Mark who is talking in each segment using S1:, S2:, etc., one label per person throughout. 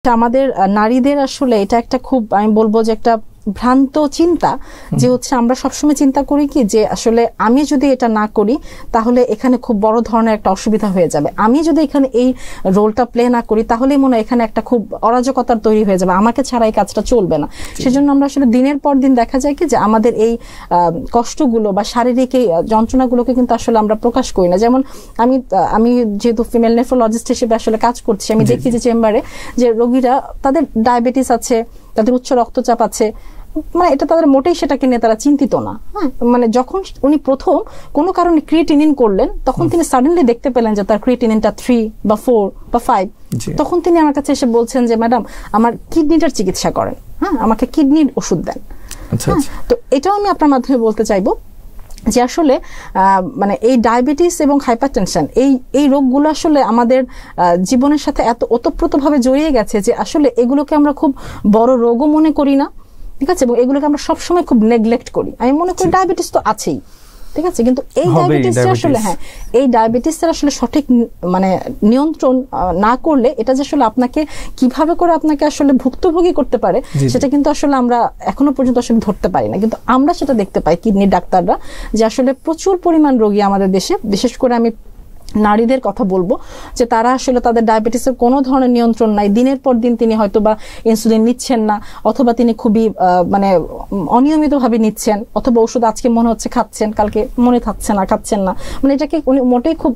S1: আমাদের নারীদের আসলে এটা একটা খুব আমি বলবো যে একটা ভ্রান্ত চিন্তা যে হচ্ছে আমরা সবসময় চিন্তা করি কি যে আসলে আমি যদি এটা না করি তাহলে এখানে খুব বড় ধরনের একটা অসুবিধা হয়ে যাবে, আমি যদি এখানে এই রোলটা প্লে না করি তাহলে মনে হয় এখানে একটা খুব অরাজকতার তৈরি হয়ে যাবে, আমাকে ছাড়া এই কাজটা চলবে না। সেজন্য আমরা আসলে দিনের পর দিন দেখা যায় কি যে আমাদের এই কষ্টগুলো বা শারীরিক এই যন্ত্রণাগুলোকে কিন্তু আসলে আমরা প্রকাশ করি না। যেমন আমি যেহেতু ফিমেল নেফ্রোলজিস্ট হিসেবে আসলে কাজ করছি, আমি দেখি যে চেম্বারে যে রোগীরা তাদের ডায়াবেটিস আছে, তাদের উচ্চ রক্তচাপ আছে, মানে এটা তাদের মোটেই সেটাকে নিয়ে তারা চিন্তিত না। হ্যাঁ, মানে যখন উনি প্রথম কোনো কারণে ক্রিয়েটিনিন করলেন তখন তিনি সাডেনলি দেখতে পেলেন যে তার ক্রিয়েটিনিনটা 3 বা 4 বা 5, তখন তিনি আমার কাছে এসে বলছেন যে ম্যাডাম আমার কিডনিটার চিকিৎসা করেন, হ্যাঁ আমাকে কিডনির ওষুধ দেন। তো এটাও আমি আপনার মাধ্যমে বলতে চাইবো যে আসলে মানে এই ডায়াবেটিস এবং হাইপারটেনশন এই রোগগুলো আসলে আমাদের জীবনের সাথে এত ওতপ্রোতভাবে জড়িয়ে গেছে যে আসলে এগুলোকে আমরা খুব বড় রোগও মনে করি না, ঠিক আছে, এবং এগুলোকে আমরা সবসময় খুব নেগলেক্ট করি। আমি মনে করি ডায়াবেটিস তো আছেই, ঠিক আছে, কিন্তু এই ডায়াবেটিসটা আসলে এই ডায়াবেটিসের আসলে সঠিক মানে নিয়ন্ত্রণ না করলে এটা যে আসলে আপনাকে কিভাবে করে আপনাকে আসলে ভুক্তভোগী করতে পারে সেটা কিন্তু আসলে আমরা এখনো পর্যন্ত আসলে ধরতে পারি না। কিন্তু আমরা সেটা দেখতে পাই কিডনির ডাক্তাররা যে আসলে প্রচুর পরিমাণ রোগী আমাদের দেশে, বিশেষ করে আমি নারীদের কথা বলবো যে তারা আসলে তাদের ডায়াবেটিসের কোনো ধরনের নিয়ন্ত্রণ নাই, দিনের পর দিন তিনি হয়তো বা ইনসুলিন নিচ্ছেন না, অথবা তিনি খুবই মানে অনিয়মিতভাবে নিচ্ছেন, অথবা ওষুধ আজকে মনে হচ্ছে খাচ্ছেন, কালকে মনে থাকছে না, খাচ্ছেন না, মানে এটাকে উনি মোটেই খুব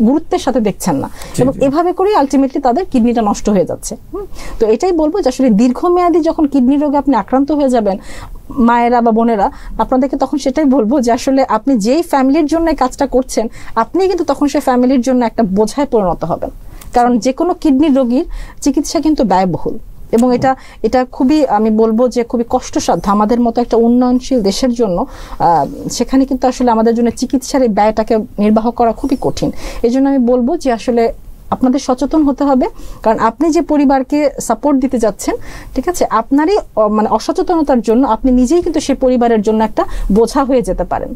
S1: গুরুত্বের সাথে দেখছেন না, এবং এভাবে করে আলটিমেটলি তাদের কিডনিটা নষ্ট হয়ে যাচ্ছে। তো এটাই বলবো যে আসলে দীর্ঘমেয়াদী যখন কিডনি রোগে আপনি আক্রান্ত হয়ে যাবেন মায়েরা বা বোনেরা, আপনাদেরকে তখন সেটাই বলবো যে আসলে আপনি যেই ফ্যামিলির জন্য কাজটা করছেন আপনি কিন্তু তখন সেই ফ্যামিলির জন্য একটা বোঝায় পরিণত হবেন, কারণ যে কোনো কিডনি রোগীর চিকিৎসা কিন্তু ব্যয়বহুল, এবং এটা খুবই আমি বলবো যে খুবই কষ্টসাধ্য আমাদের মতো একটা উন্নয়নশীল দেশের জন্য। সেখানে কিন্তু আসলে আমাদের জন্য চিকিৎসার এই ব্যয়টাকে নির্বাহ করা খুবই কঠিন। এই জন্য আমি বলবো যে আসলে আপনাদের সচেতন হতে হবে, কারণ আপনি যে পরিবারকে সাপোর্ট দিতে যাচ্ছেন, ঠিক আছে, আপনারই মানে অসচেতনতার জন্য আপনি নিজেই কিন্তু সেই পরিবারের জন্য একটা বোঝা হয়ে যেতে পারেন।